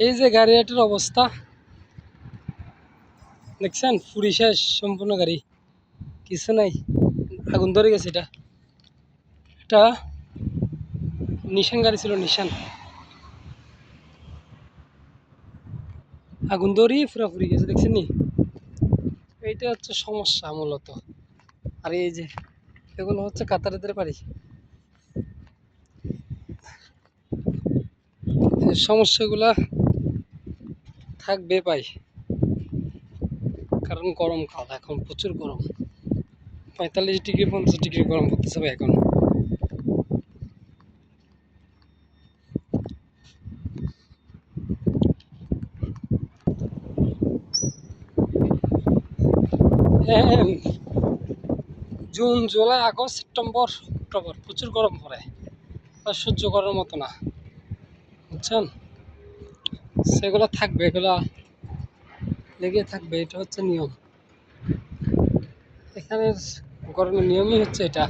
এই যে গাড়িটার অবস্থা দেখছেন, পুরি শেষ সম্পূর্ণ গাড়ি, কিছু নাই, আগুন ধরে গেছে। এটা এটা নিশান গাড়ি ছিল, নিশান, আগুন ধরি পুরা পুরি গেছে, দেখছেন নি? এইটা হচ্ছে সমস্যা মূলত। আর এই যে এগুলো হচ্ছে কাতারেদের বাড়ি। এই সমস্যাগুলা থাকবে পাই, কারণ গরমকাল, এখন প্রচুর গরম, 45 ডিগ্রি 50 ডিগ্রি গরম পড়তেছে ভাই এখন। হ্যাঁ, June July August September October প্রচুর গরম পড়ে, আর সহ্য করার মতো না, বুঝছেন? সেগুলো থাকবে, এগুলা লেগে থাকবে, এটা হচ্ছে নিয়ম, এখানের গরমের নিয়মই হচ্ছে এটা।